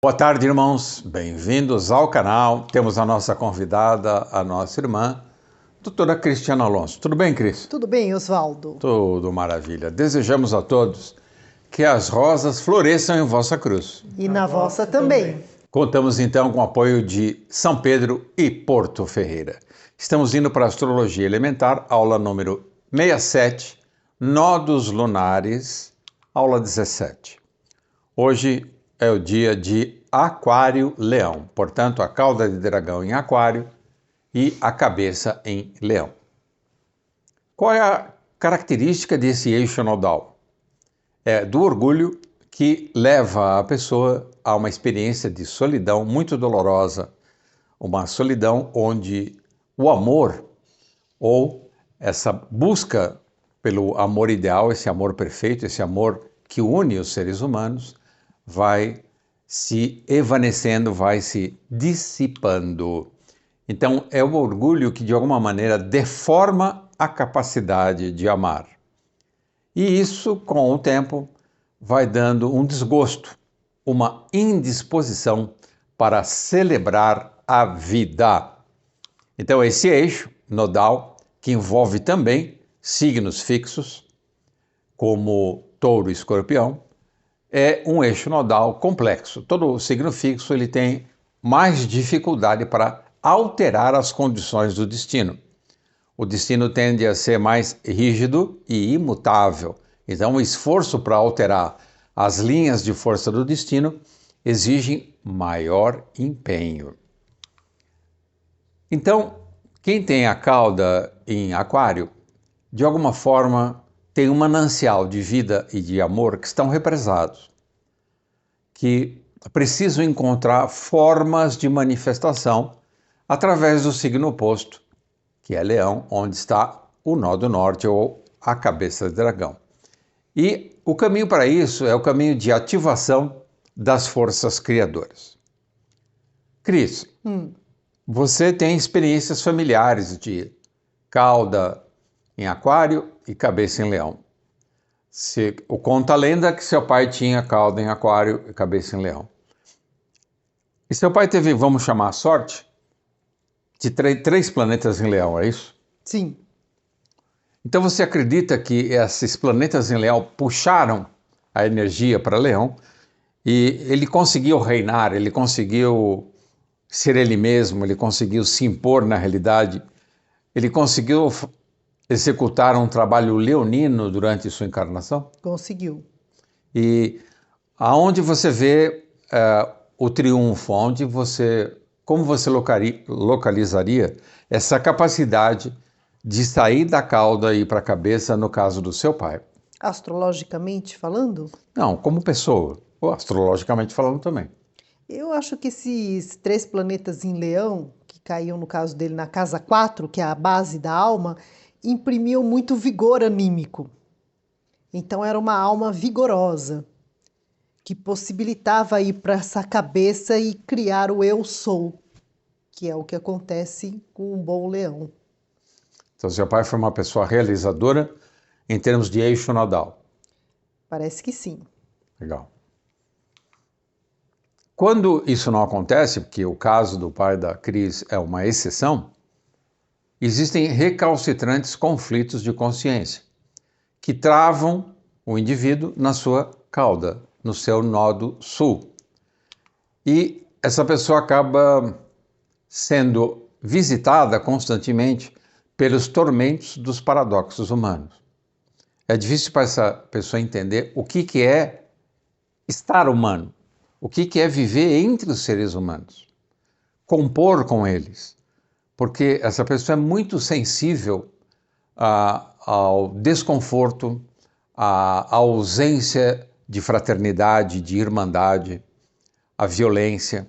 Boa tarde, irmãos. Bem-vindos ao canal. Temos a nossa convidada, a nossa irmã, doutora Cristiana Alonso. Tudo bem, Cris? Tudo bem, Oswaldo? Tudo maravilha. Desejamos a todos que as rosas floresçam em vossa cruz. E na vossa também. Contamos então com o apoio de São Pedro e Porto Ferreira. Estamos indo para a Astrologia Elementar, aula número 67, Nodos Lunares, aula 17. Hoje é o dia de Aquário-Leão, portanto, a cauda de dragão em Aquário e a cabeça em Leão. Qual é a característica desse eixo nodal? É do orgulho que leva a pessoa a uma experiência de solidão muito dolorosa, uma solidão onde o amor ou essa busca pelo amor ideal, esse amor perfeito, esse amor que une os seres humanos, vai se evanecendo, vai se dissipando. Então, é o orgulho que, de alguma maneira, deforma a capacidade de amar. E isso, com o tempo, vai dando um desgosto, uma indisposição para celebrar a vida. Então, esse eixo nodal, que envolve também signos fixos, como Touro e Escorpião, é um eixo nodal complexo. Todo signo fixo ele tem mais dificuldade para alterar as condições do destino. O destino tende a ser mais rígido e imutável. Então, o esforço para alterar as linhas de força do destino exige maior empenho. Então, quem tem a cauda em Aquário, de alguma forma, tem um manancial de vida e de amor que estão represados, que precisam encontrar formas de manifestação através do signo oposto, que é Leão, onde está o nó do norte ou a cabeça de dragão. E o caminho para isso é o caminho de ativação das forças criadoras. Cris, você tem experiências familiares de cauda em Aquário e cabeça em Leão. Conta a lenda que seu pai tinha cauda em Aquário e cabeça em Leão. E seu pai teve, vamos chamar a sorte, de três planetas em Leão, é isso? Sim. Então você acredita que esses planetas em Leão puxaram a energia para Leão e ele conseguiu reinar, ele conseguiu ser ele mesmo, ele conseguiu se impor na realidade, ele conseguiu executar um trabalho leonino durante sua encarnação? Conseguiu. E aonde você vê o triunfo, como você localizaria essa capacidade de sair da cauda e ir para a cabeça no caso do seu pai? Astrologicamente falando? Não, como pessoa, ou astrologicamente falando também. Eu acho que esses 3 planetas em Leão, que caíam no caso dele na casa 4, que é a base da alma, imprimiam muito vigor anímico. Então era uma alma vigorosa, que possibilitava ir para essa cabeça e criar o eu sou, que é o que acontece com um bom leão. Então seu pai foi uma pessoa realizadora em termos de eixo nodal. Parece que sim. Legal. Quando isso não acontece, porque o caso do pai da Cris é uma exceção, existem recalcitrantes conflitos de consciência que travam o indivíduo na sua cauda, no seu nodo sul. E essa pessoa acaba sendo visitada constantemente pelos tormentos dos paradoxos humanos. É difícil para essa pessoa entender o que é estar humano, o que é viver entre os seres humanos, compor com eles, porque essa pessoa é muito sensível ao desconforto, à ausência de fraternidade, de irmandade, à violência.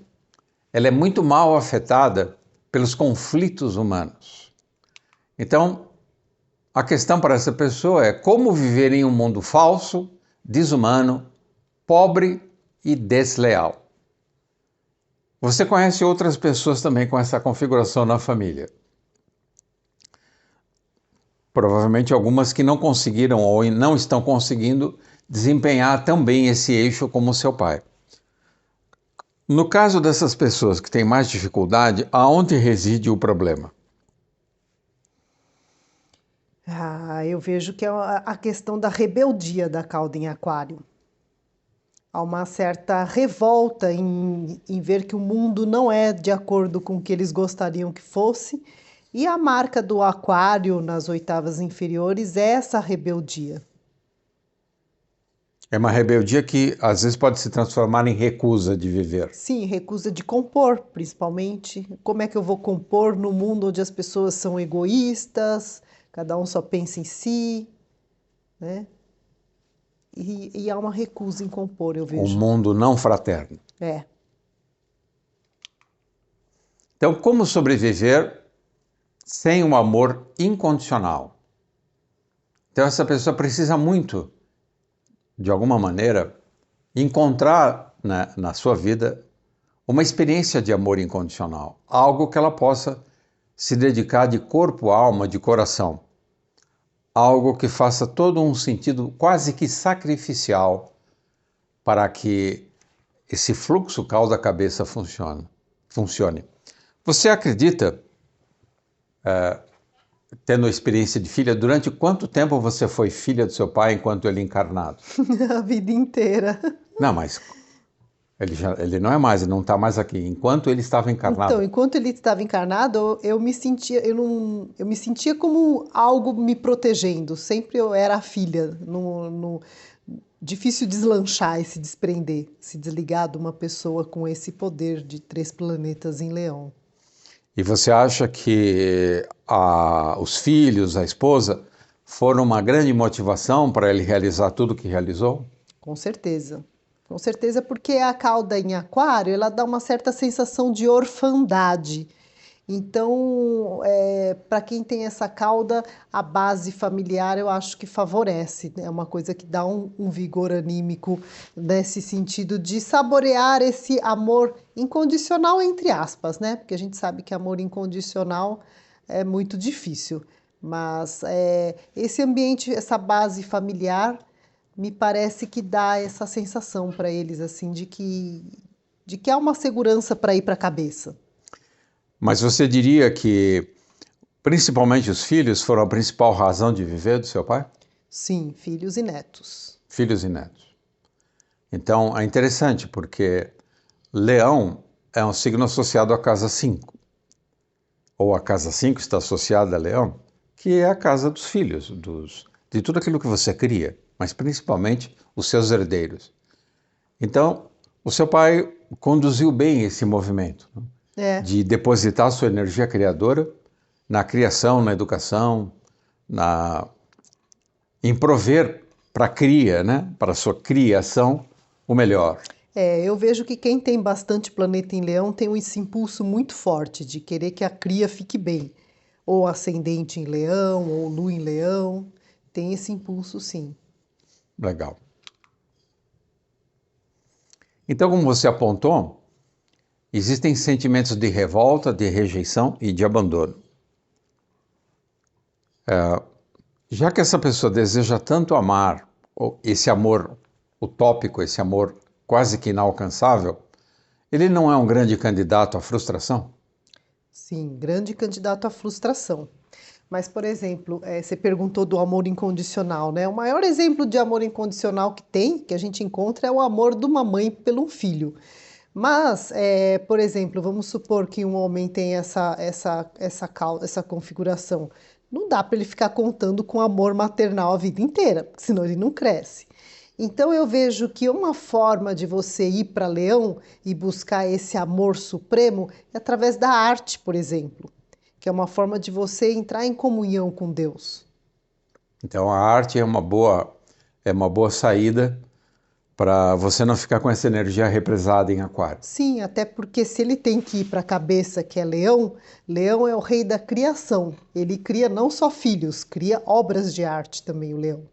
Ela é muito mal afetada pelos conflitos humanos. Então, a questão para essa pessoa é como viver em um mundo falso, desumano, pobre e desleal. Você conhece outras pessoas também com essa configuração na família. Provavelmente algumas que não conseguiram ou não estão conseguindo desempenhar também esse eixo como seu pai. No caso dessas pessoas que têm mais dificuldade, aonde reside o problema? Eu vejo que é a questão da rebeldia da cauda em aquário. Há uma certa revolta em ver que o mundo não é de acordo com o que eles gostariam que fosse, e a marca do aquário nas oitavas inferiores é essa rebeldia. É uma rebeldia que às vezes pode se transformar em recusa de viver. Sim, recusa de compor, principalmente. Como é que eu vou compor no mundo onde as pessoas são egoístas, cada um só pensa em si, né? E há uma recusa em compor, eu Um vejo. mundo não fraterno. É. Então, como sobreviver sem um amor incondicional? Então, essa pessoa precisa muito, de alguma maneira, encontrar na sua vida uma experiência de amor incondicional, algo que ela possa se dedicar de corpo, alma, de coração, algo que faça todo um sentido quase que sacrificial para que esse fluxo cauda-cabeça funcione. Você acredita, tendo a experiência de filha, durante quanto tempo você foi filha do seu pai enquanto ele encarnado? A vida inteira. Não, mas ele não é mais, ele não está mais aqui. Enquanto ele estava Então, encarnado, enquanto ele estava encarnado, eu me sentia, eu me sentia como algo me protegendo. Sempre eu era a filha. Difícil deslanchar e se desprender, se desligar de uma pessoa com esse poder de 3 planetas em Leão. e você acha que os filhos, a esposa, foram uma grande motivação para ele realizar tudo o que realizou? Com certeza. Com certeza, porque a cauda em aquário, ela dá uma certa sensação de orfandade. Então, para quem tem essa cauda, a base familiar eu acho que favorece. É uma coisa que dá um vigor anímico nesse sentido de saborear esse amor incondicional, entre aspas, né? Porque a gente sabe que amor incondicional é muito difícil. Mas esse ambiente, essa base familiar, me parece que dá essa sensação para eles, assim, de que há uma segurança para ir para a cabeça. Mas você diria que, principalmente os filhos, foram a principal razão de viver do seu pai? Sim, filhos e netos. Filhos e netos. Então, é interessante porque Leão é um signo associado à casa 5, ou a casa 5 está associada a Leão, que é a casa dos filhos, de tudo aquilo que você cria, mas principalmente os seus herdeiros. Então, o seu pai conduziu bem esse movimento, né, É, de depositar sua energia criadora na criação, na educação, em prover para a cria, né, para a sua criação, o melhor. eu vejo que quem tem bastante planeta em Leão tem esse impulso muito forte de querer que a cria fique bem. Ou ascendente em Leão, ou lua em Leão. Tem esse impulso, sim. Legal. Então, como você apontou, existem sentimentos de revolta, de rejeição e de abandono. Já que essa pessoa deseja tanto amar, esse amor utópico, esse amor quase que inalcançável, ele não é um grande candidato à frustração? Sim, grande candidato à frustração. Mas, por exemplo, você perguntou do amor incondicional, né? O maior exemplo de amor incondicional que tem, que a gente encontra, é o amor de uma mãe pelo filho. Mas, por exemplo, vamos supor que um homem tem essa configuração. Não dá para ele ficar contando com amor maternal a vida inteira, porque senão ele não cresce. Então eu vejo que uma forma de você ir para Leão e buscar esse amor supremo é através da arte, por exemplo, que é uma forma de você entrar em comunhão com Deus. Então, a arte é uma boa saída para você não ficar com essa energia represada em aquário. Sim, até porque se ele tem que ir para a cabeça, que é Leão, Leão é o rei da criação. Ele cria não só filhos, cria obras de arte também, o Leão.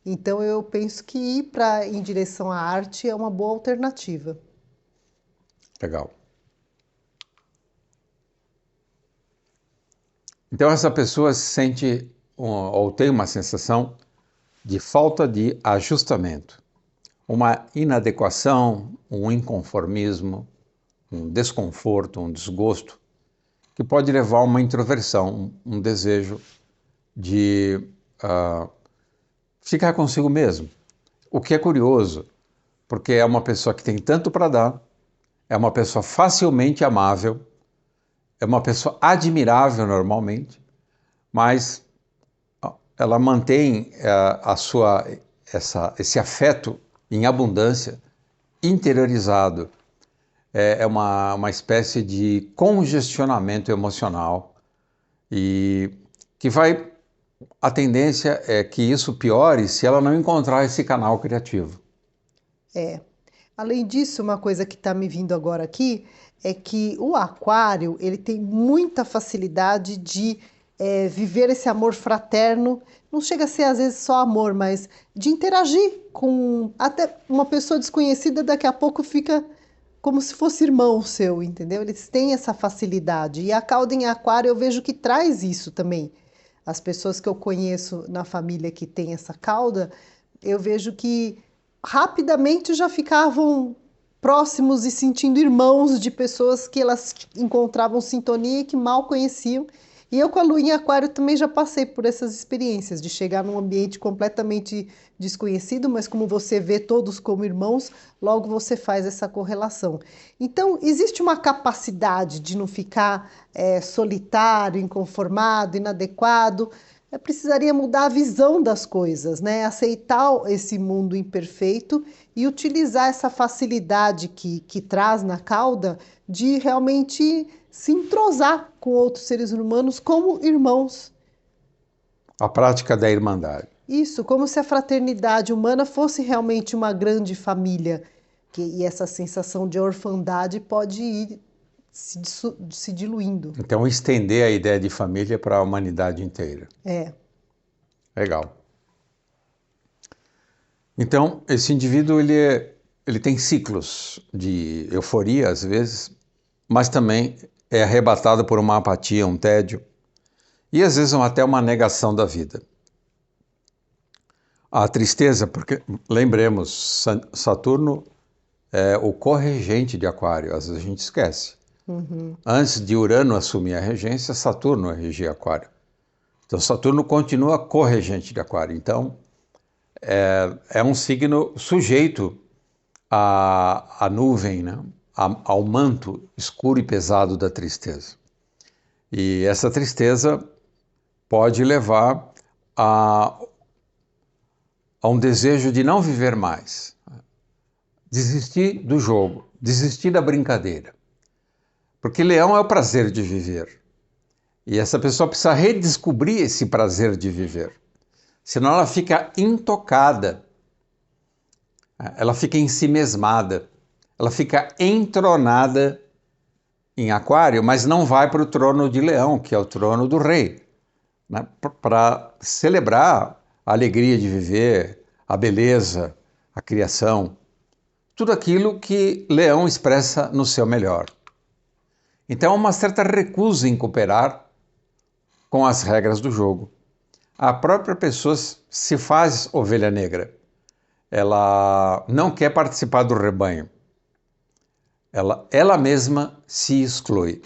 Então eu penso que ir em direção à arte é uma boa alternativa. Legal. Então, essa pessoa se sente ou tem uma sensação de falta de ajustamento, uma inadequação, um inconformismo, um desconforto, um desgosto, que pode levar a uma introversão, um desejo de ficar consigo mesmo. O que é curioso, porque é uma pessoa que tem tanto para dar, é uma pessoa facilmente amável, é uma pessoa admirável normalmente, mas ela mantém esse afeto em abundância, interiorizado. É uma espécie de congestionamento emocional e que a tendência é que isso piore se ela não encontrar esse canal criativo. É. Além disso, uma coisa que está me vindo agora aqui é que o aquário ele tem muita facilidade de viver esse amor fraterno. Não chega a ser às vezes só amor, mas de interagir com até uma pessoa desconhecida, daqui a pouco fica como se fosse irmão seu, entendeu? Eles têm essa facilidade. E a cauda em aquário eu vejo que traz isso também. As pessoas que eu conheço na família que tem essa cauda, eu vejo que rapidamente já ficavam próximos e sentindo irmãos de pessoas que elas encontravam sintonia e que mal conheciam. E eu com a lua em aquário também já passei por essas experiências de chegar num ambiente completamente desconhecido, mas como você vê todos como irmãos, logo você faz essa correlação. Então, existe uma capacidade de não ficar solitário, inconformado, inadequado. Precisaria mudar a visão das coisas, né? Aceitar esse mundo imperfeito e utilizar essa facilidade que traz na cauda de realmente se entrosar com outros seres humanos como irmãos. A prática da irmandade. Isso, como se a fraternidade humana fosse realmente uma grande família. E essa sensação de orfandade pode ir se diluindo. Então, estender a ideia de família para a humanidade inteira. É. Legal. Então, esse indivíduo ele tem ciclos de euforia, às vezes, mas também é arrebatado por uma apatia, um tédio, e às vezes até uma negação da vida. A tristeza, porque, lembremos, Saturno é o corregente de Aquário, às vezes a gente esquece. Antes de Urano assumir a regência, Saturno regia Aquário. Então, Saturno continua corregente de Aquário. Então, é um signo sujeito à nuvem, né? Ao manto escuro e pesado da tristeza. E essa tristeza pode levar a um desejo de não viver mais, desistir do jogo, desistir da brincadeira. Porque Leão é o prazer de viver. E essa pessoa precisa redescobrir esse prazer de viver. Senão ela fica intocada, ela fica ensimesmada, ela fica entronada em Aquário, mas não vai para o trono de Leão, que é o trono do rei, né? Para celebrar a alegria de viver, a beleza, a criação, tudo aquilo que Leão expressa no seu melhor. Então há uma certa recusa em cooperar com as regras do jogo. A própria pessoa se faz ovelha negra. Ela não quer participar do rebanho. Ela mesma se exclui.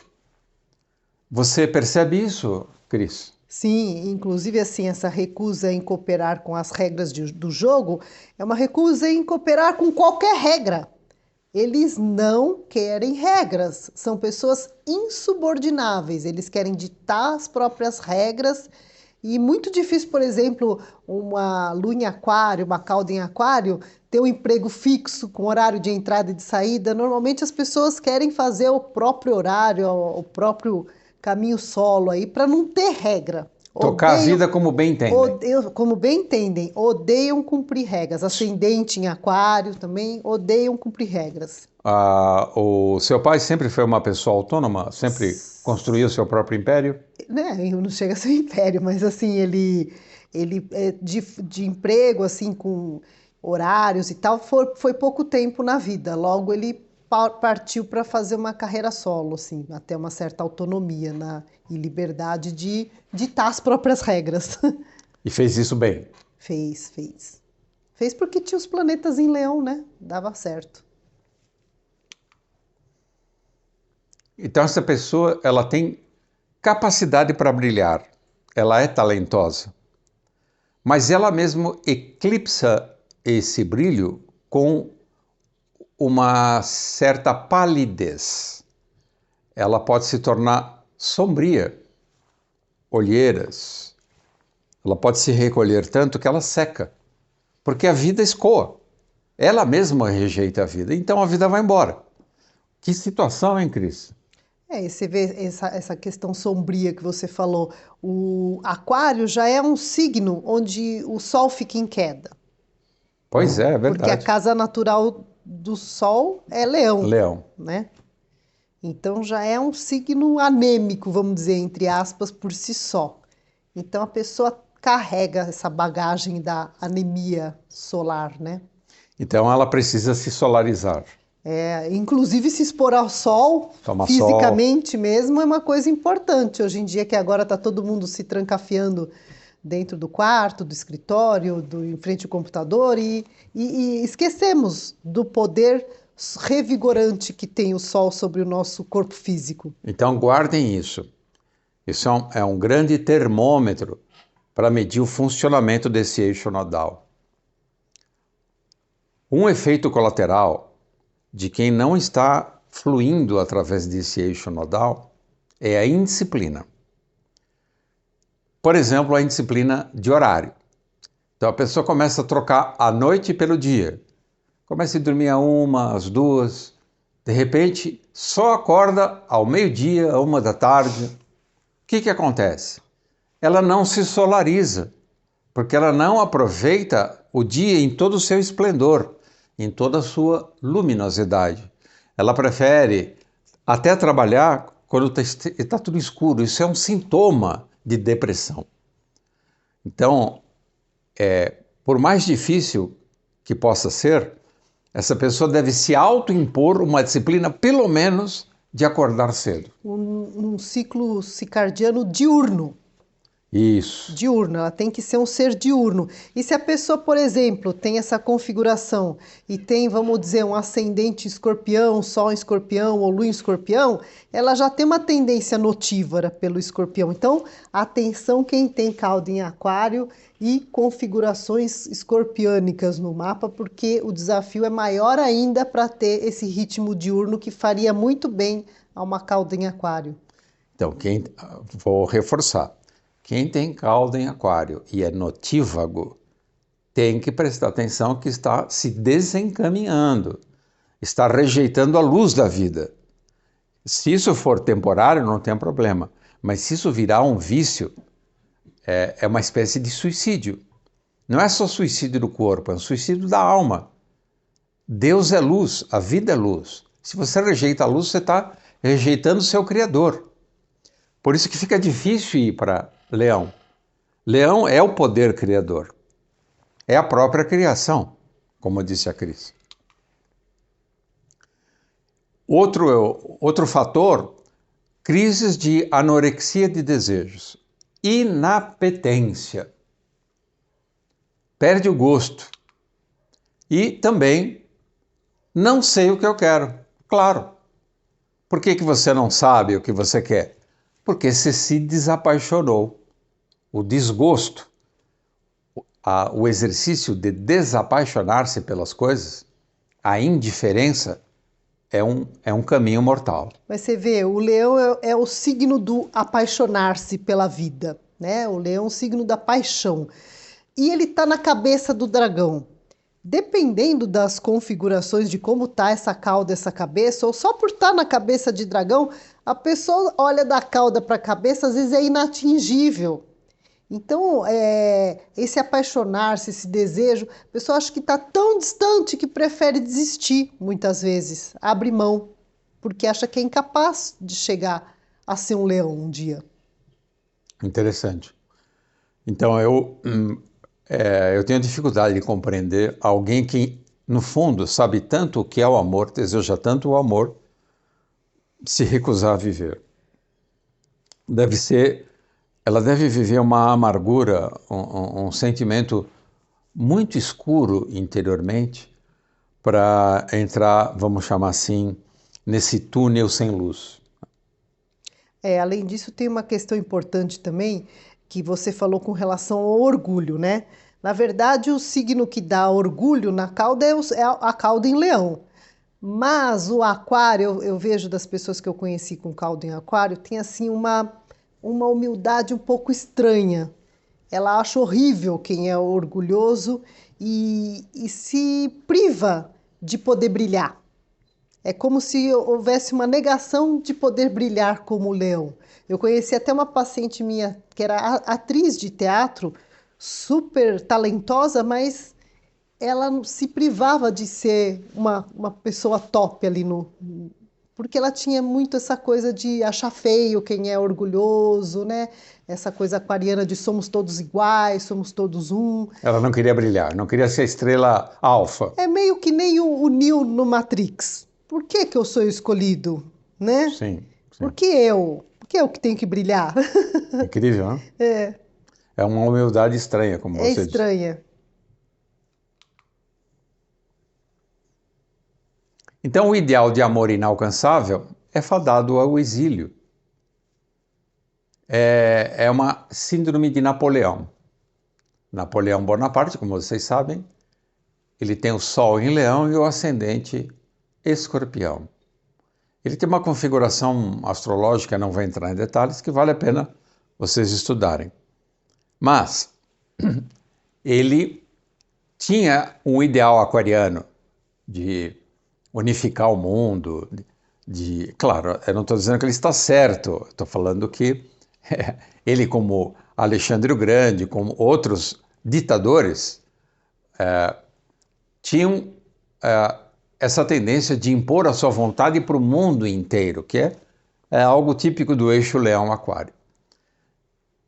Você percebe isso, Cris? Sim, inclusive assim, essa recusa em cooperar com as regras do jogo é uma recusa em cooperar com qualquer regra. Eles não querem regras, são pessoas insubordináveis, eles querem ditar as próprias regras. E muito difícil, por exemplo, uma lua em aquário, uma cauda em aquário, ter um emprego fixo, com horário de entrada e de saída. Normalmente as pessoas querem fazer o próprio horário, o próprio caminho solo aí, para não ter regra. Tocar a vida como bem entendem. Como bem entendem, odeiam cumprir regras. Ascendente em aquário também, odeiam cumprir regras. O seu pai sempre foi uma pessoa autônoma? Sempre construiu seu próprio império? Né, não chega a ser um império, mas assim, ele de emprego, assim, com horários e tal, foi pouco tempo na vida. Logo ele partiu para fazer uma carreira solo, assim, até uma certa autonomia e liberdade de ditar as próprias regras. E fez isso bem? Fez. Fez porque tinha os planetas em Leão, né? Dava certo. Então essa pessoa, ela tem capacidade para brilhar, ela é talentosa, mas ela mesmo eclipsa esse brilho com uma certa palidez. Ela pode se tornar sombria, olheiras, ela pode se recolher tanto que ela seca, porque a vida escoa. Ela mesma rejeita a vida, então a vida vai embora. Que situação, hein, Cris? E você vê essa questão sombria que você falou. O aquário já é um signo onde o sol fica em queda, Pois é porque a verdade. casa natural do sol é leão, Leão. né? Então já é um signo anêmico, vamos dizer, entre aspas, por si só. Então a pessoa carrega essa bagagem da anemia solar, né? Então ela precisa se solarizar. Inclusive se expor ao sol, Tomar sol. fisicamente mesmo, é uma coisa importante. Hoje em dia que agora está todo mundo se trancafiando dentro do quarto, do escritório, em frente ao computador e esquecemos do poder revigorante que tem o sol sobre o nosso corpo físico. Então guardem isso. Isso é um grande termômetro para medir o funcionamento desse eixo nodal. Um efeito colateral de quem não está fluindo através desse eixo nodal é a indisciplina. Por exemplo, a indisciplina de horário. Então a pessoa começa a trocar a noite pelo dia. Começa a dormir a 1, às 2, de repente só acorda ao meio-dia, a 1 da tarde. O que acontece? Ela não se solariza, porque ela não aproveita o dia em todo o seu esplendor, em toda a sua luminosidade. Ela prefere até trabalhar quando está tudo escuro. Isso é um sintoma de depressão. Então, por mais difícil que possa ser, essa pessoa deve se autoimpor uma disciplina, pelo menos, de acordar cedo. Um ciclo circadiano diurno. Isso. Diurno, ela tem que ser um ser diurno. E se a pessoa, por exemplo, tem essa configuração e tem, vamos dizer, um ascendente escorpião, sol em escorpião ou lua em escorpião, ela já tem uma tendência notívora pelo escorpião. Então, atenção quem tem cauda em aquário e configurações escorpiânicas no mapa, porque o desafio é maior ainda para ter esse ritmo diurno que faria muito bem a uma cauda em aquário. Então, vou reforçar. Quem tem cauda em aquário e é notívago, tem que prestar atenção que está se desencaminhando, está rejeitando a luz da vida. Se isso for temporário, não tem problema. Mas se isso virar um vício, é uma espécie de suicídio. Não é só suicídio do corpo, é um suicídio da alma. Deus é luz, a vida é luz. Se você rejeita a luz, você está rejeitando o seu Criador. Por isso que fica difícil ir para Leão. Leão é o poder criador. É a própria criação, como disse a Cris. Outro fator, crises de anorexia de desejos. Inapetência. Perde o gosto. E também, não sei o que eu quero. Claro. Por que você não sabe o que você quer? Porque você se desapaixonou. O desgosto, o exercício de desapaixonar-se pelas coisas, a indiferença, é um caminho mortal. Mas você vê, o leão é o signo do apaixonar-se pela vida, né? O leão é um signo da paixão. E ele está na cabeça do dragão. Dependendo das configurações de como tá essa cauda, essa cabeça, ou só por estar na cabeça de dragão, a pessoa olha da cauda para a cabeça, às vezes é inatingível. Então, esse apaixonar-se, esse desejo, a pessoa acha que está tão distante que prefere desistir, muitas vezes, abre mão, porque acha que é incapaz de chegar a ser um leão um dia. Interessante. Então, eu tenho dificuldade de compreender alguém que, no fundo, sabe tanto o que é o amor, deseja tanto o amor, se recusar a viver. Ela deve viver uma amargura, um sentimento muito escuro interiormente para entrar, vamos chamar assim, nesse túnel sem luz. Além disso, tem uma questão importante também que você falou com relação ao orgulho, né? Na verdade, o signo que dá orgulho na cauda é a cauda em leão. Mas o aquário, eu vejo das pessoas que eu conheci com cauda em aquário, tem assim uma humildade um pouco estranha. Ela acha horrível quem é orgulhoso e se priva de poder brilhar. É como se houvesse uma negação de poder brilhar como o leão. Eu conheci até uma paciente minha que era atriz de teatro, super talentosa, mas ela se privava de ser uma pessoa top ali no. Porque ela tinha muito essa coisa de achar feio quem é orgulhoso, né? Essa coisa aquariana de somos todos iguais, somos todos um. Ela não queria brilhar, não queria ser estrela alfa. É meio que nem o Neo no Matrix. Por que que eu sou escolhido, né? Sim, Por sim. que eu? Por que eu que tenho que brilhar? Incrível, né? É, É uma humildade estranha, como é você disse. estranha. Então, o ideal de amor inalcançável é fadado ao exílio. É uma síndrome de Napoleão. Napoleão Bonaparte, como vocês sabem, ele tem o Sol em Leão e o ascendente Escorpião. Ele tem uma configuração astrológica, não vou entrar em detalhes, que vale a pena vocês estudarem. Mas ele tinha um ideal aquariano de unificar o mundo, claro, eu não estou dizendo que ele está certo, estou falando que ele, como Alexandre o Grande, como outros ditadores, tinham essa tendência de impor a sua vontade para o mundo inteiro, que é algo típico do eixo Leão-Aquário.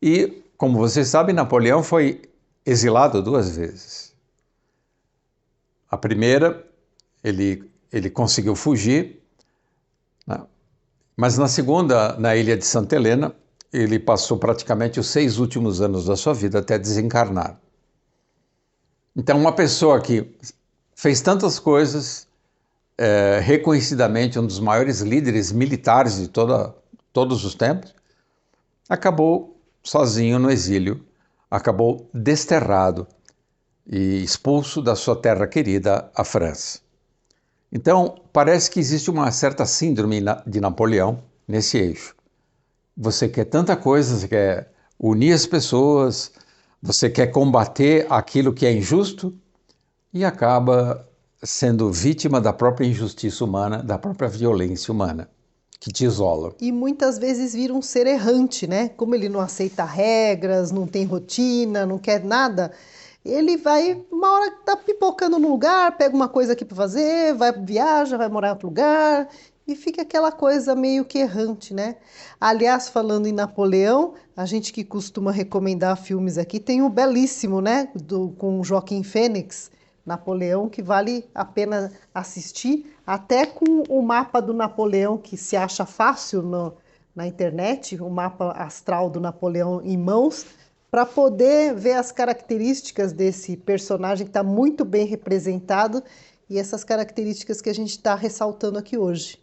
E, como vocês sabem, Napoleão foi exilado 2 vezes. A primeira, ele conseguiu fugir, né? Mas na segunda, na ilha de Santa Helena, ele passou praticamente os 6 últimos anos da sua vida até desencarnar. Então, uma pessoa que fez tantas coisas, reconhecidamente um dos maiores líderes militares de todos os tempos, acabou sozinho no exílio, acabou desterrado e expulso da sua terra querida, a França. Então, parece que existe uma certa síndrome de Napoleão nesse eixo. Você quer tanta coisa, você quer unir as pessoas, você quer combater aquilo que é injusto e acaba sendo vítima da própria injustiça humana, da própria violência humana, que te isola. E muitas vezes vira um ser errante, né? Como ele não aceita regras, não tem rotina, não quer nada, ele vai, uma hora tá pipocando num lugar, pega uma coisa aqui para fazer, vai viaja, vai morar em outro lugar e fica aquela coisa meio que errante, né? Aliás, falando em Napoleão, a gente que costuma recomendar filmes aqui, tem o belíssimo, né, com Joaquim Fênix, Napoleão, que vale a pena assistir, até com o mapa do Napoleão, que se acha fácil na internet, o mapa astral do Napoleão em mãos, para poder ver as características desse personagem que está muito bem representado e essas características que a gente está ressaltando aqui hoje.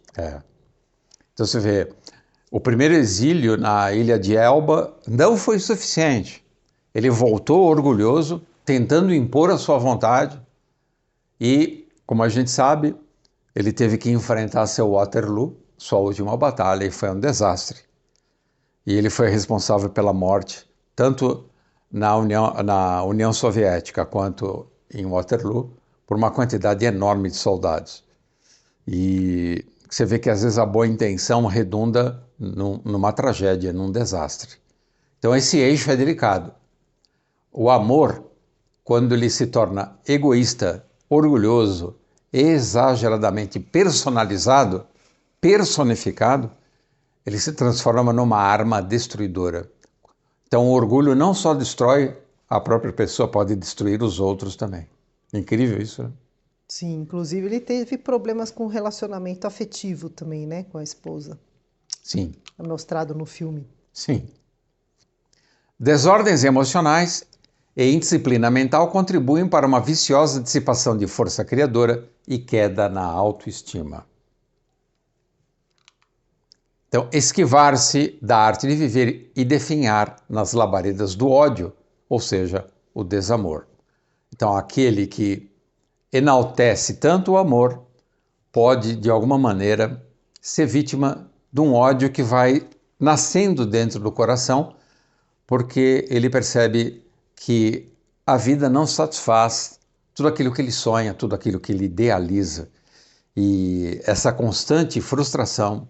Então você vê, o primeiro exílio na ilha de Elba não foi suficiente. Ele voltou orgulhoso, tentando impor a sua vontade e, como a gente sabe, ele teve que enfrentar seu Waterloo, sua última batalha, e foi um desastre. E ele foi responsável pela morte, tanto na União Soviética quanto em Waterloo, por uma quantidade enorme de soldados. E você vê que às vezes a boa intenção redunda numa tragédia, num desastre. Então esse eixo é delicado. O amor, quando ele se torna egoísta, orgulhoso, exageradamente personalizado, personificado, ele se transforma numa arma destruidora. Então o orgulho não só destrói a própria pessoa, pode destruir os outros também. Incrível isso, né? Sim, inclusive ele teve problemas com relacionamento afetivo também, né, com a esposa. Sim. É mostrado no filme. Sim. Desordens emocionais e indisciplina mental contribuem para uma viciosa dissipação de força criadora e queda na autoestima. Então, esquivar-se da arte de viver e definhar nas labaredas do ódio, ou seja, o desamor. Então, aquele que enaltece tanto o amor pode, de alguma maneira, ser vítima de um ódio que vai nascendo dentro do coração, porque ele percebe que a vida não satisfaz tudo aquilo que ele sonha, tudo aquilo que ele idealiza. E essa constante frustração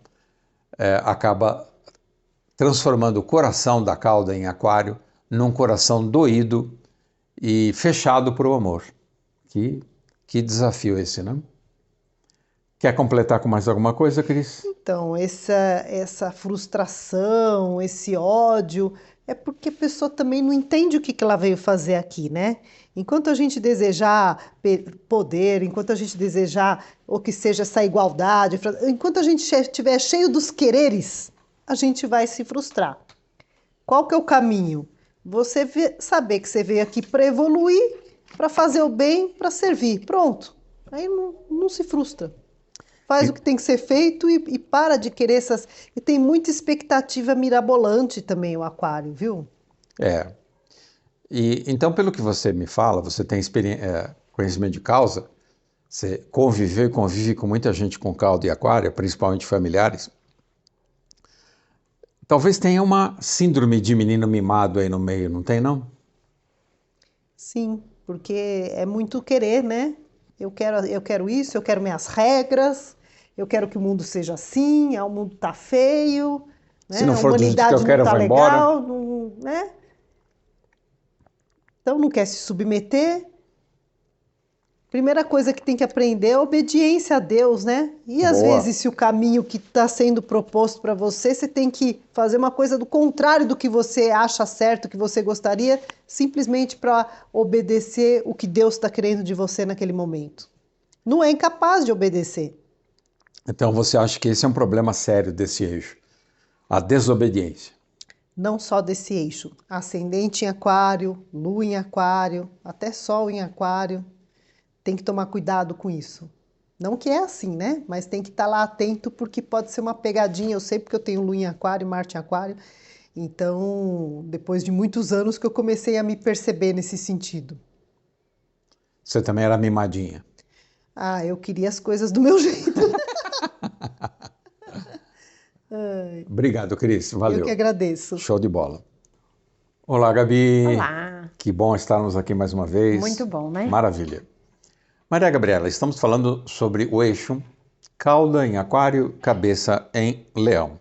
acaba transformando o coração da cauda em aquário num coração doído e fechado para o amor. Que desafio esse, né? Quer completar com mais alguma coisa, Cris? Então, essa frustração, esse ódio, é porque a pessoa também não entende o que ela veio fazer aqui, né? Enquanto a gente desejar poder, enquanto a gente desejar ou que seja essa igualdade, enquanto a gente estiver cheio dos quereres, a gente vai se frustrar. Qual que é o caminho? Você saber que você veio aqui para evoluir, para fazer o bem, para servir. Pronto. Aí não se frustra. Faz o que tem que ser feito e para de querer essas. E tem muita expectativa mirabolante também o aquário, viu? É. E então, pelo que você me fala, você tem conhecimento de causa, você conviveu e convive com muita gente com cauda e aquário, principalmente familiares. Talvez tenha uma síndrome de menino mimado aí no meio, não tem, não? Sim, porque é muito querer, né? Eu quero isso, eu quero minhas regras, eu quero que o mundo seja assim, o mundo tá feio, Se né? não A for do jeito que eu humanidade não quero, eu tá vou embora. legal, não, né? Então não quer se submeter. Primeira coisa que tem que aprender é a obediência a Deus, né? E às Boa. vezes, se o caminho que está sendo proposto para você, você tem que fazer uma coisa do contrário do que você acha certo, que você gostaria, simplesmente para obedecer o que Deus está querendo de você naquele momento. Não é incapaz de obedecer. Então você acha que esse é um problema sério desse eixo, a desobediência. Não só desse eixo. Ascendente em aquário, lua em aquário, até sol em aquário. Tem que tomar cuidado com isso. Não que é assim, né? Mas tem que estar lá atento porque pode ser uma pegadinha. Eu sei porque eu tenho Lua em Aquário, Marte em Aquário. Então, depois de muitos anos que eu comecei a me perceber nesse sentido. Você também era mimadinha. Ah, eu queria as coisas do meu jeito. Obrigado, Cris. Eu que Valeu. agradeço. Show de bola. Olá, Gabi. Olá, Que bom estarmos aqui mais uma muito vez. bom, né? Maravilha. Maria Gabriela, estamos falando sobre o eixo cauda em aquário, cabeça em leão.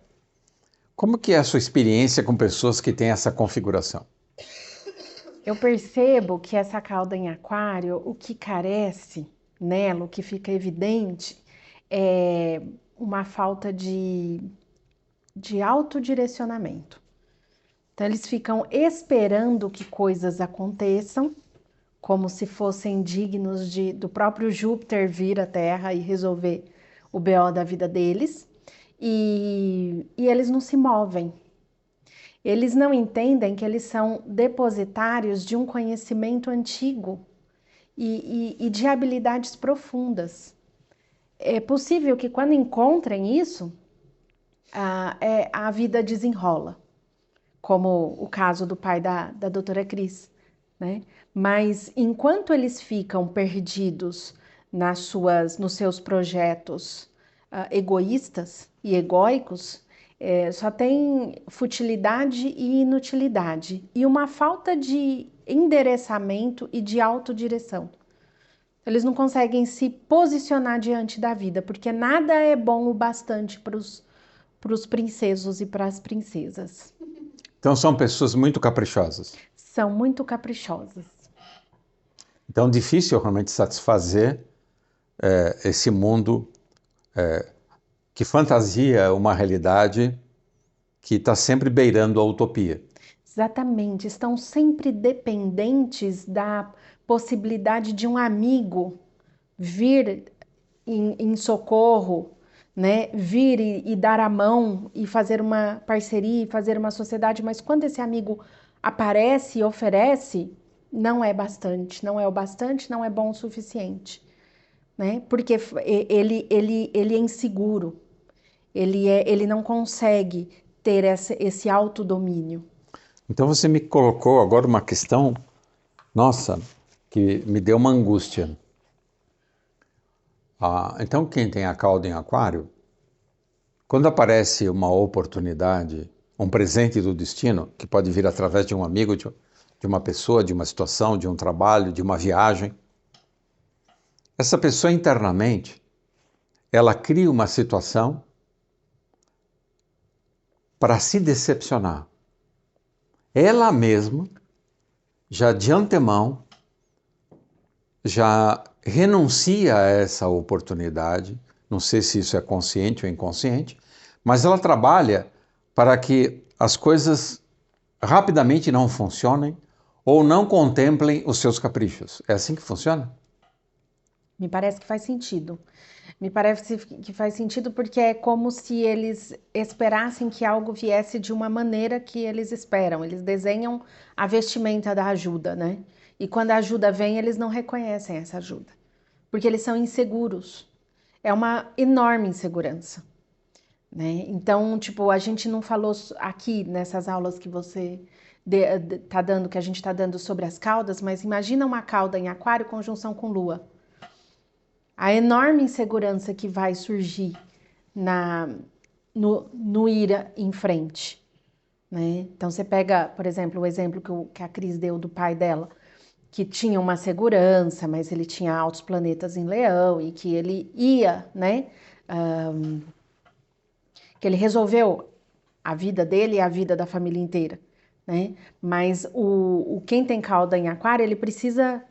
Como que é a sua experiência com pessoas que têm essa configuração? Eu percebo que essa cauda em aquário, o que carece nela, o que fica evidente, é uma falta de autodirecionamento. Então, eles ficam esperando que coisas aconteçam, como se fossem dignos do próprio Júpiter vir à Terra e resolver o BO da vida deles, e eles não se movem. Eles não entendem que eles são depositários de um conhecimento antigo e de habilidades profundas. É possível que quando encontrem isso, a vida desenrola, como o caso do pai da doutora Cris, né? Mas enquanto eles ficam perdidos nos seus projetos egoístas e egóicos, só tem futilidade e inutilidade e uma falta de endereçamento e de autodireção. Eles não conseguem se posicionar diante da vida, porque nada é bom o bastante para os princesos e para as princesas. Então são pessoas muito caprichosas. São muito caprichosas. Então difícil realmente satisfazer esse mundo que fantasia uma realidade que está sempre beirando a utopia. Exatamente, estão sempre dependentes da possibilidade de um amigo vir em socorro, né? Vir e dar a mão e fazer uma parceria, fazer uma sociedade, mas quando esse amigo aparece e oferece, não é bastante, não é o bastante, não é bom o suficiente, né? Porque ele é inseguro. Ele não consegue ter esse autodomínio. Então você me colocou agora uma questão, nossa, que me deu uma angústia. Então quem tem a cauda em aquário, quando aparece uma oportunidade, um presente do destino, que pode vir através de um amigo, de uma pessoa, de uma situação, de um trabalho, de uma viagem, essa pessoa internamente, ela cria uma situação para se decepcionar. Ela mesma, já de antemão, já renuncia a essa oportunidade, não sei se isso é consciente ou inconsciente, mas ela trabalha para que as coisas rapidamente não funcionem ou não contemplem os seus caprichos. É assim que funciona? Me parece que faz sentido. Me parece que faz sentido porque é como se eles esperassem que algo viesse de uma maneira que eles esperam. Eles desenham a vestimenta da ajuda, né? E quando a ajuda vem, eles não reconhecem essa ajuda, porque eles são inseguros. É uma enorme insegurança, né? Então, tipo, a gente não falou aqui nessas aulas que você tá dando, que a gente está dando sobre as caudas, mas imagina uma cauda em aquário conjunção com lua. A enorme insegurança que vai surgir no ir em frente, né? Então você pega, por exemplo, o exemplo que a Cris deu do pai dela, que tinha uma segurança, mas ele tinha altos planetas em Leão e que ele ia, né? Que ele resolveu a vida dele e a vida da família inteira, né? Mas quem tem cauda em aquário, ele precisa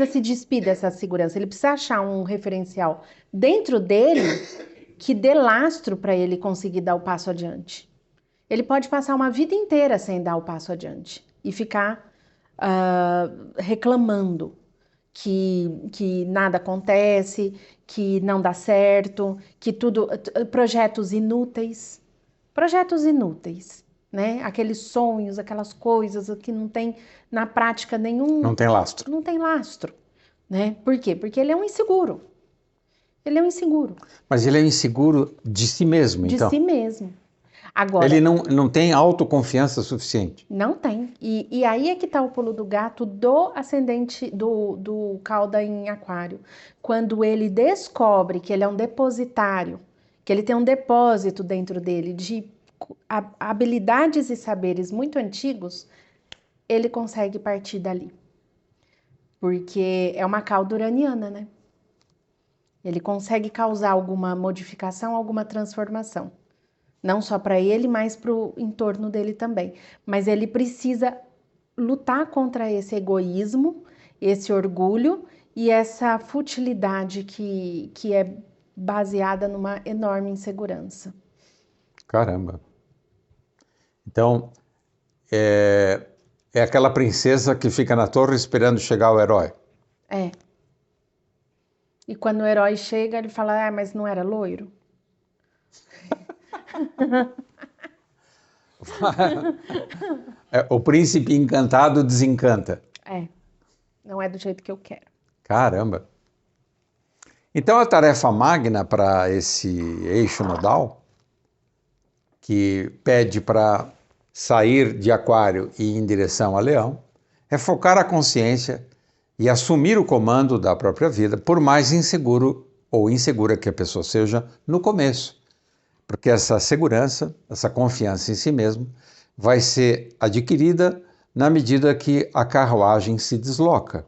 se despir dessa segurança, ele precisa achar um referencial dentro dele que dê lastro para ele conseguir dar o passo adiante. Ele pode passar uma vida inteira sem dar o passo adiante e ficar reclamando que nada acontece, que não dá certo, que tudo. Projetos inúteis. Projetos inúteis, né? Aqueles sonhos, aquelas coisas que não tem na prática nenhum. Não tem lastro. Não tem lastro, né? Por quê? Porque ele é um inseguro. Ele é um inseguro. Mas ele é inseguro de si mesmo, então. De si mesmo. Agora, ele não tem autoconfiança suficiente. não tem. E aí é que está o pulo do gato do ascendente do cauda em aquário. Quando ele descobre que ele é um depositário, que ele tem um depósito dentro dele de habilidades e saberes muito antigos, ele consegue partir dali. Porque é uma cauda uraniana, né? Ele consegue causar alguma modificação, alguma transformação. Não só para ele, mas para o entorno dele também. Mas ele precisa lutar contra esse egoísmo, esse orgulho e essa futilidade que é baseada numa enorme insegurança. Caramba. Então, é aquela princesa que fica na torre esperando chegar o herói. É. E quando o herói chega, ele fala, mas não era loiro? O príncipe encantado desencanta. Não é do jeito que eu quero. Caramba. Então a tarefa magna para esse eixo nodal, que pede para sair de aquário e ir em direção a leão, é focar a consciência e assumir o comando da própria vida, por mais inseguro ou insegura que a pessoa seja no começo. Porque essa segurança, essa confiança em si mesmo, vai ser adquirida na medida que a carruagem se desloca.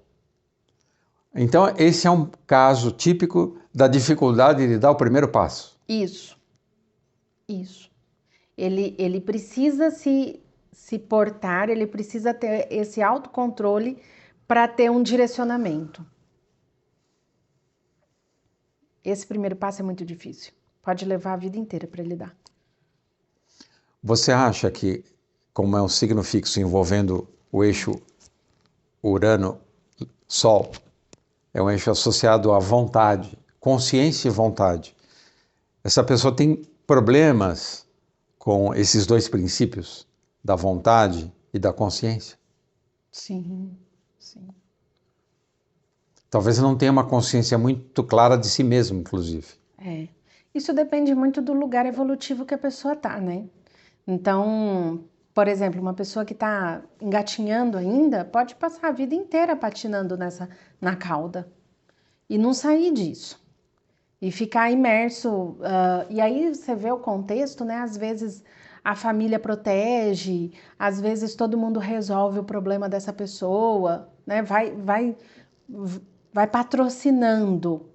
Então, esse é um caso típico da dificuldade de dar o primeiro passo. Isso. Ele precisa se portar, ele precisa ter esse autocontrole para ter um direcionamento. Esse primeiro passo é muito difícil. Pode levar a vida inteira para ele dar. Você acha que, como é um signo fixo envolvendo o eixo Urano-Sol, é um eixo associado à vontade, consciência e vontade, essa pessoa tem problemas com esses dois princípios, da vontade e da consciência? Sim. Talvez não tenha uma consciência muito clara de si mesmo, inclusive. Isso depende muito do lugar evolutivo que a pessoa tá, né? Então, por exemplo, uma pessoa que está engatinhando ainda pode passar a vida inteira patinando na cauda e não sair disso. E ficar imerso. E aí você vê o contexto, né? Às vezes a família protege, às vezes todo mundo resolve o problema dessa pessoa, né? Vai patrocinando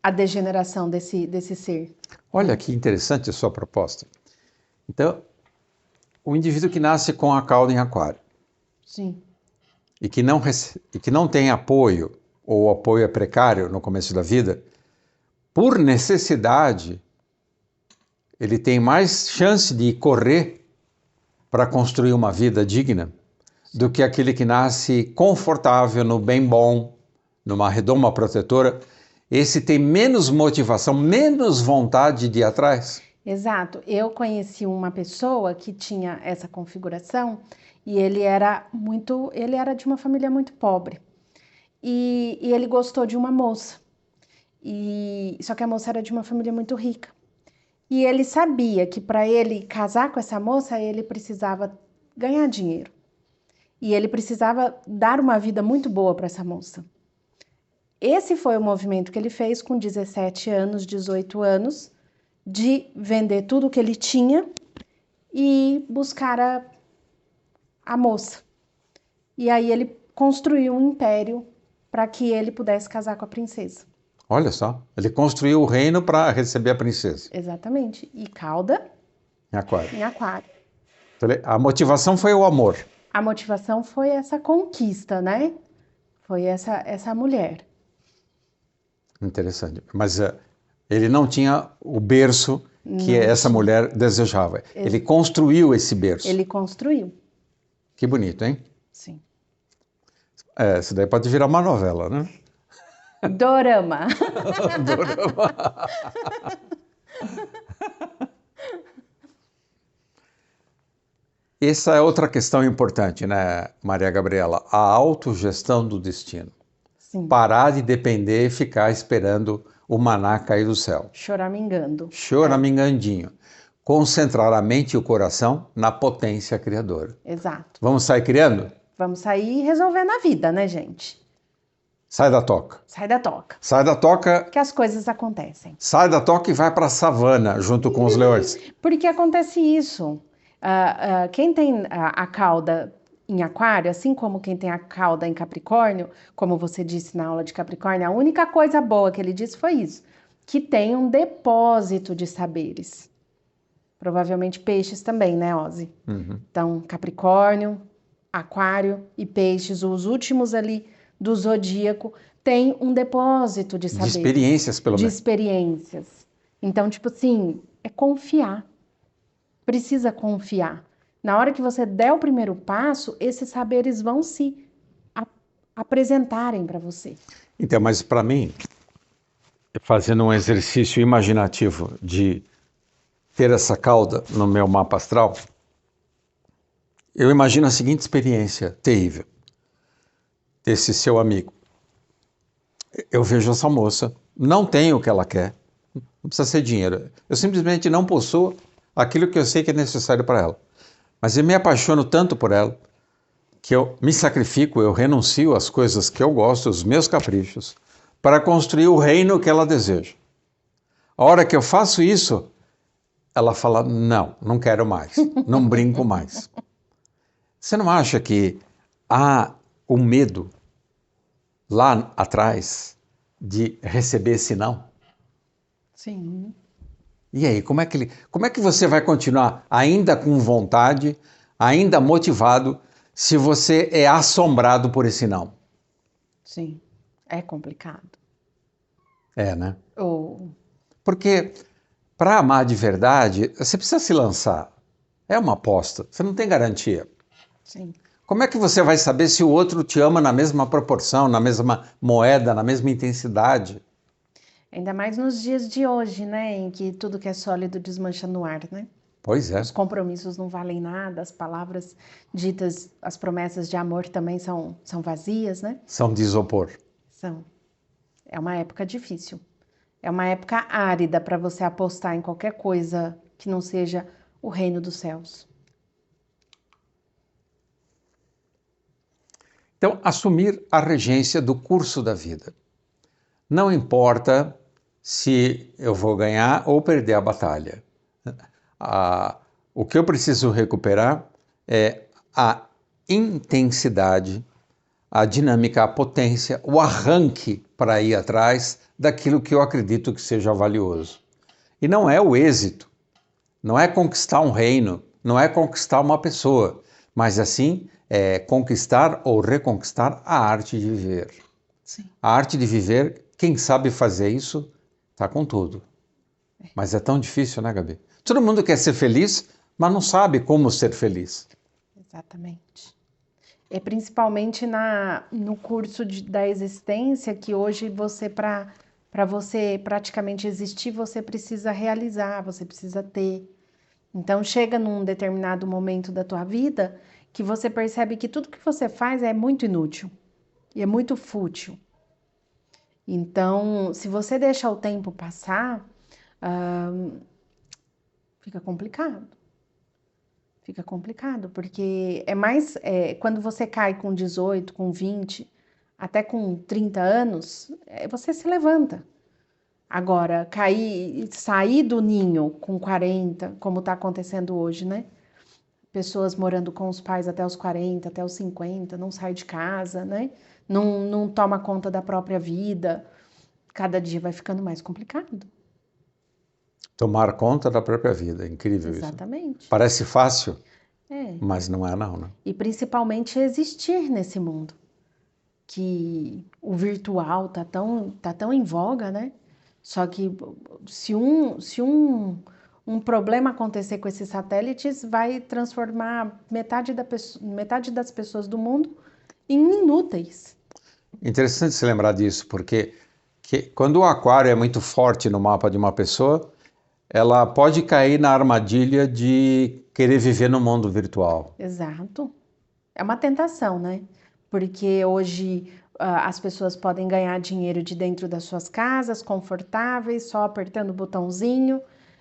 a degeneração desse ser. Olha que interessante a sua proposta. Então, o indivíduo que nasce com a cauda em aquário Sim, e que não tem apoio, ou o apoio é precário no começo da vida, por necessidade, ele tem mais chance de correr para construir uma vida digna do que aquele que nasce confortável, no bem bom, numa redoma protetora. Esse tem menos motivação, menos vontade de ir atrás. exato. Eu conheci uma pessoa que tinha essa configuração e ele era de uma família muito pobre. E ele gostou de uma moça. Só que a moça era de uma família muito rica. E ele sabia que para ele casar com essa moça, ele precisava ganhar dinheiro. E ele precisava dar uma vida muito boa para essa moça. Esse foi o movimento que ele fez com 17 anos, 18 anos, de vender tudo que ele tinha e buscar a moça. E aí ele construiu um império para que ele pudesse casar com a princesa. Olha só, ele construiu o reino para receber a princesa. Exatamente. E cauda Em aquário. em aquário. Então, a motivação foi o amor. A motivação foi essa conquista, né? Foi essa mulher. Interessante. Mas ele não tinha o berço que essa mulher desejava. Ele construiu esse berço. Ele construiu. Que bonito, hein? Sim. Isso daí pode virar uma novela, né? Dorama. Essa é outra questão importante, né, Maria Gabriela? A autogestão do destino. Sim. Parar de depender e ficar esperando o maná cair do céu. Choramingando. Choramingandinho. Concentrar a mente e o coração na potência criadora. Exato. Vamos sair criando? Vamos sair resolvendo a vida, né, gente? Sai da toca. Sai da toca. Sai da toca. Que as coisas acontecem. Sai da toca e vai para a savana junto com os leões. Porque acontece isso. Quem tem a cauda em aquário, assim como quem tem a cauda em Capricórnio, como você disse na aula de Capricórnio, a única coisa boa que ele disse foi isso, que tem um depósito de saberes. Provavelmente peixes também, né, Ozzy? Uhum. Então, Capricórnio, Aquário e peixes, os últimos ali do zodíaco, tem um depósito de De saberes. experiências, pelo De menos. experiências. Então, tipo assim, é confiar. Precisa confiar. Na hora que você der o primeiro passo, esses saberes vão se apresentarem para você. Então, mas para mim, fazendo um exercício imaginativo de ter essa cauda no meu mapa astral, eu imagino a seguinte experiência terrível desse seu amigo. Eu vejo essa moça, não tem o que ela quer, não precisa ser dinheiro. Eu simplesmente não possuo aquilo que eu sei que é necessário para ela. Mas eu me apaixono tanto por ela que eu me sacrifico, eu renuncio às coisas que eu gosto, os meus caprichos, para construir o reino que ela deseja. A hora que eu faço isso, ela fala, não quero mais, não brinco mais. Você não acha que há um medo lá atrás de receber esse não? Sim. E aí, como é que você vai continuar ainda com vontade, ainda motivado, se você é assombrado por esse não? Sim. É complicado. É, né? Ou... Porque para amar de verdade, você precisa se lançar. É uma aposta, você não tem garantia. Sim. Como é que você vai saber se o outro te ama na mesma proporção, na mesma moeda, na mesma intensidade? Ainda mais nos dias de hoje, né? Em que tudo que é sólido desmancha no ar, né? Pois é. Os compromissos não valem nada, as palavras ditas, as promessas de amor também são vazias, né? São de isopor. São. É uma época difícil. É uma época árida para você apostar em qualquer coisa que não seja o reino dos céus. Então, assumir a regência do curso da vida. Não importa se eu vou ganhar ou perder a batalha. O que eu preciso recuperar é a intensidade, a dinâmica, a potência, o arranque para ir atrás daquilo que eu acredito que seja valioso. E não é o êxito, não é conquistar um reino, não é conquistar uma pessoa, mas assim é conquistar ou reconquistar a arte de viver. Sim. A arte de viver, quem sabe fazer isso, está com tudo. Mas é tão difícil, né, Gabi? Todo mundo quer ser feliz, mas não sabe como ser feliz. Exatamente. É principalmente no curso da existência que hoje você, para você praticamente existir, você precisa realizar, você precisa ter. Então chega num determinado momento da tua vida que você percebe que tudo que você faz é muito inútil e é muito fútil. Então, se você deixa o tempo passar, fica complicado. Fica complicado, porque quando você cai com 18, com 20, até com 30 anos, você se levanta. Agora, sair do ninho com 40, como está acontecendo hoje, né? Pessoas morando com os pais até os 40, até os 50, não sai de casa, né? Não toma conta da própria vida. Cada dia vai ficando mais complicado. Tomar conta da própria vida, incrível isso. Exatamente. Parece fácil, É. mas não é não, né? E principalmente existir nesse mundo. Que o virtual tá tão em voga, né? Só que se um problema acontecer com esses satélites, vai transformar metade das pessoas do mundo em inúteis. Interessante se lembrar disso, porque quando o aquário é muito forte no mapa de uma pessoa, ela pode cair na armadilha de querer viver no mundo virtual. Exato. É uma tentação, né? Porque hoje as pessoas podem ganhar dinheiro de dentro das suas casas, confortáveis, só apertando o botãozinho,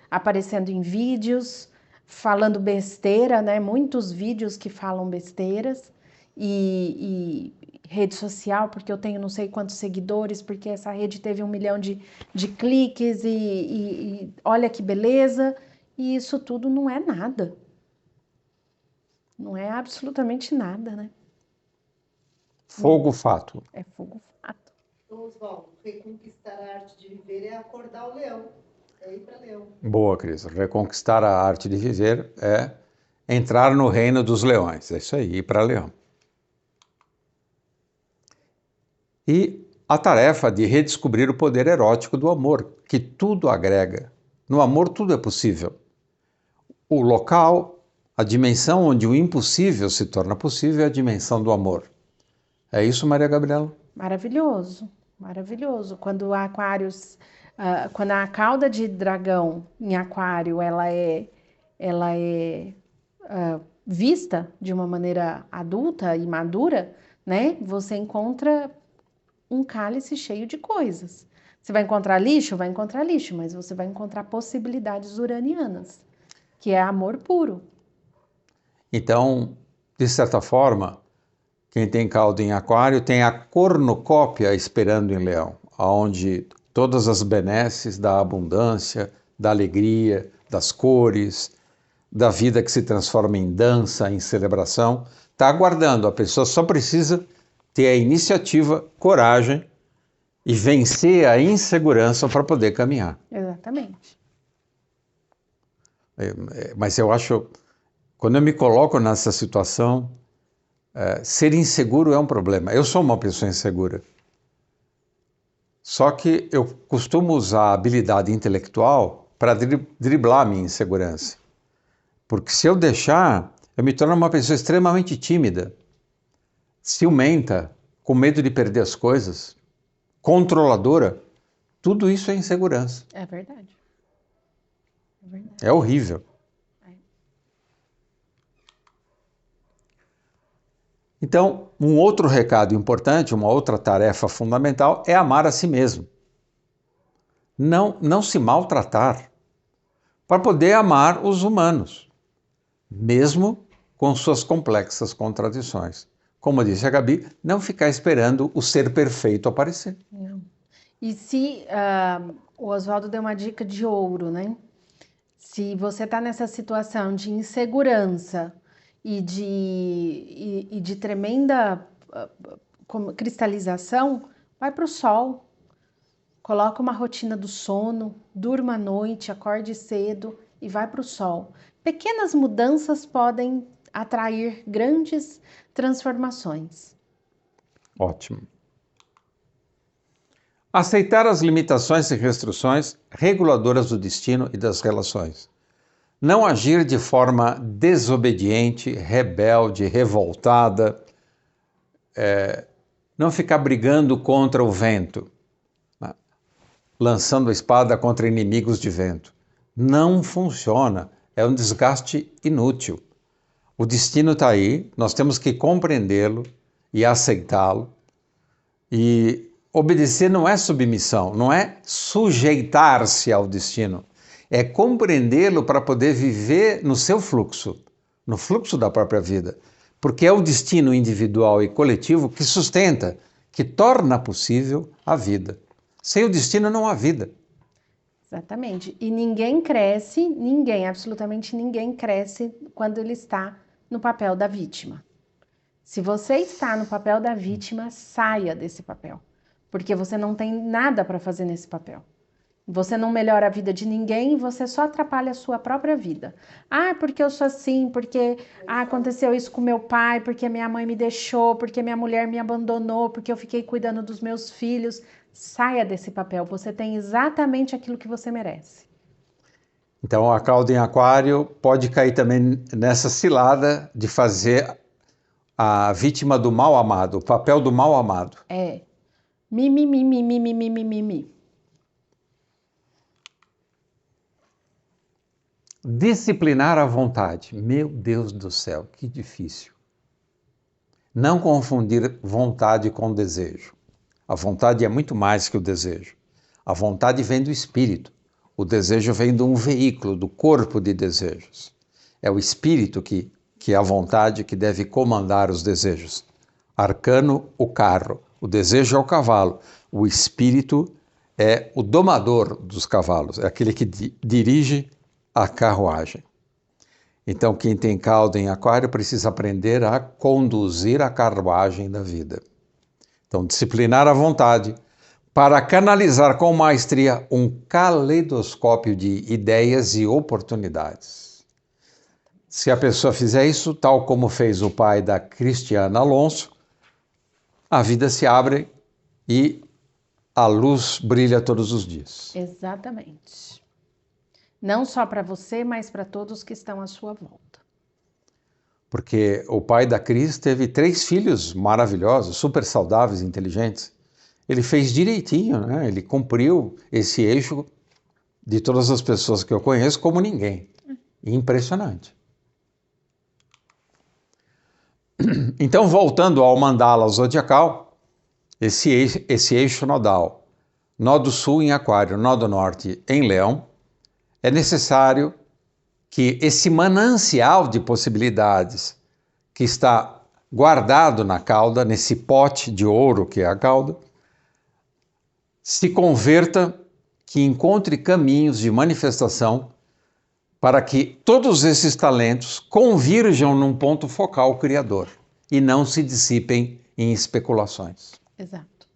aparecendo em vídeos, falando besteira, né? Muitos vídeos que falam besteiras. E rede social, porque eu tenho não sei quantos seguidores, porque essa rede teve 1 milhão de cliques e olha que beleza. E isso tudo não é nada. Não é absolutamente nada, né? Fogo fato. É fogo fato. Então, Oswaldo, reconquistar a arte de viver é acordar o leão, é ir para Leão. Boa, Cris. Reconquistar a arte de viver é entrar no reino dos leões. É isso aí, ir para Leão. E a tarefa de redescobrir o poder erótico do amor, que tudo agrega. No amor tudo é possível. O local, a dimensão onde o impossível se torna possível é a dimensão do amor. É isso, Maria Gabriela? Maravilhoso, maravilhoso. Quando quando a cauda de dragão em aquário, ela é vista de uma maneira adulta e madura, né? Você encontra um cálice cheio de coisas. Você vai encontrar lixo? Vai encontrar lixo, mas você vai encontrar possibilidades uranianas, que é amor puro. Então, de certa forma, quem tem cauda em aquário tem a cornucópia esperando em leão, onde todas as benesses da abundância, da alegria, das cores, da vida que se transforma em dança, em celebração, está aguardando. A pessoa só precisa ter a iniciativa, coragem e vencer a insegurança para poder caminhar. Exatamente. Mas eu acho, quando eu me coloco nessa situação, ser inseguro é um problema. Eu sou uma pessoa insegura. Só que eu costumo usar a habilidade intelectual para driblar a minha insegurança. Porque se eu deixar, eu me torno uma pessoa extremamente tímida, ciumenta, com medo de perder as coisas, controladora. Tudo isso é insegurança. É verdade. É verdade. É horrível. Então, um outro recado importante, uma outra tarefa fundamental é amar a si mesmo. não se maltratar, para poder amar os humanos, mesmo com suas complexas contradições. Como disse a Gabi, não ficar esperando o ser perfeito aparecer. Não. E se o Oswaldo deu uma dica de ouro, né? Se você está nessa situação de insegurança e de tremenda cristalização, vai para o sol. Coloca uma rotina do sono, durma à noite, acorde cedo e vai para o sol. Pequenas mudanças podem atrair grandes transformações. Ótimo. Aceitar as limitações e restrições reguladoras do destino e das relações. Não agir de forma desobediente, rebelde, revoltada. Não ficar brigando contra o vento, lançando a espada contra inimigos de vento. Não funciona, é um desgaste inútil. O destino está aí, nós temos que compreendê-lo e aceitá-lo. E obedecer não é submissão, não é sujeitar-se ao destino. É compreendê-lo para poder viver no seu fluxo, no fluxo da própria vida. Porque é o destino individual e coletivo que sustenta, que torna possível a vida. Sem o destino não há vida. Exatamente. E ninguém cresce, absolutamente ninguém cresce quando ele está no papel da vítima. Se você está no papel da vítima, saia desse papel. Porque você não tem nada para fazer nesse papel. Você não melhora a vida de ninguém, você só atrapalha a sua própria vida. Porque eu sou assim, porque aconteceu isso com meu pai, porque minha mãe me deixou, porque minha mulher me abandonou, porque eu fiquei cuidando dos meus filhos. Saia desse papel, você tem exatamente aquilo que você merece. Então a cauda em aquário pode cair também nessa cilada de fazer a vítima do mal amado, o papel do mal amado. Mimimi. Disciplinar a vontade. Meu Deus do céu, que difícil. Não confundir vontade com desejo. A vontade é muito mais que o desejo. A vontade vem do espírito. O desejo vem de um veículo, do corpo de desejos. É o espírito que é a vontade que deve comandar os desejos. Arcano, o carro. O desejo é o cavalo. O espírito é o domador dos cavalos. É aquele que dirige a carruagem. Então, quem tem cauda em aquário precisa aprender a conduzir a carruagem da vida. Então, disciplinar a vontade para canalizar com maestria um caleidoscópio de ideias e oportunidades. Se a pessoa fizer isso, tal como fez o pai da Cristiana Alonso, a vida se abre e a luz brilha todos os dias. Exatamente. Não só para você, mas para todos que estão à sua volta. Porque o pai da Cris teve 3 filhos maravilhosos, super saudáveis, inteligentes. Ele fez direitinho, né? Ele cumpriu esse eixo de todas as pessoas que eu conheço como ninguém. Impressionante. Então, voltando ao mandala zodiacal, esse eixo nodal, nó do sul em aquário, nó do norte em leão, é necessário que esse manancial de possibilidades que está guardado na cauda, nesse pote de ouro que é a cauda, se converta, que encontre caminhos de manifestação para que todos esses talentos convirjam num ponto focal criador e não se dissipem em especulações. Exato.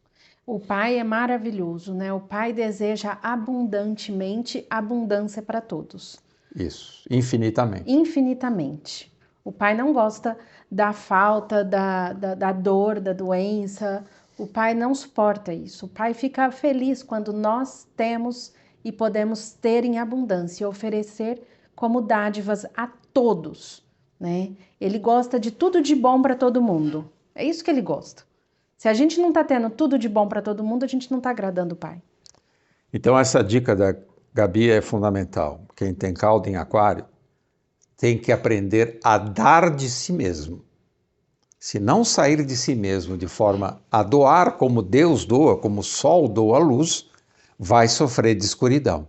O Pai é maravilhoso, né? O Pai deseja abundantemente abundância para todos. Isso, infinitamente. Infinitamente. O Pai não gosta da falta, da dor, da doença. O Pai não suporta isso. O Pai fica feliz quando nós temos e podemos ter em abundância e oferecer como dádivas a todos, né? Ele gosta de tudo de bom para todo mundo. É isso que ele gosta. Se a gente não está tendo tudo de bom para todo mundo, a gente não está agradando o Pai. Então essa dica da Gabi é fundamental. Quem tem cauda em aquário tem que aprender a dar de si mesmo. Se não sair de si mesmo de forma a doar como Deus doa, como o sol doa a luz, vai sofrer de escuridão.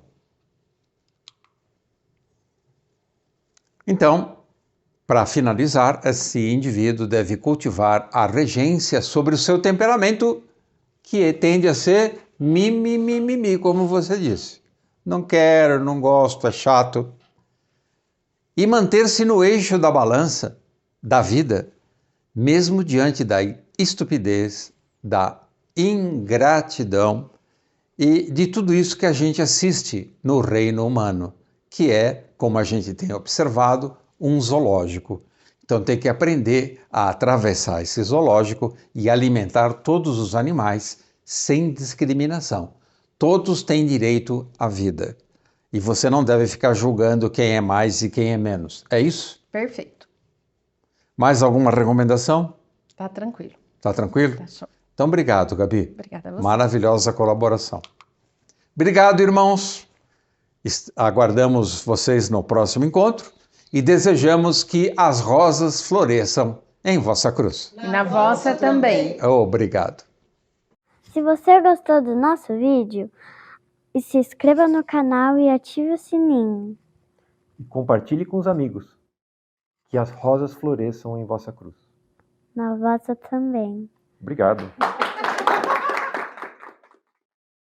Então, para finalizar, esse indivíduo deve cultivar a regência sobre o seu temperamento, que tende a ser mimimi, como você disse. Não quero, não gosto, é chato. E manter-se no eixo da balança da vida, mesmo diante da estupidez, da ingratidão e de tudo isso que a gente assiste no reino humano, que é, como a gente tem observado, um zoológico. Então tem que aprender a atravessar esse zoológico e alimentar todos os animais sem discriminação. Todos têm direito à vida. E você não deve ficar julgando quem é mais e quem é menos. É isso? Perfeito. Mais alguma recomendação? Tá tranquilo. Tá tranquilo? Tá show. Então, obrigado, Gabi. Obrigada a você. Maravilhosa colaboração. Obrigado, irmãos. Aguardamos vocês no próximo encontro e desejamos que as rosas floresçam em vossa cruz. E na vossa também. Obrigado. Se você gostou do nosso vídeo, se inscreva no canal e ative o sininho. E compartilhe com os amigos. Que as rosas floresçam em vossa cruz. Na vossa também. Obrigado.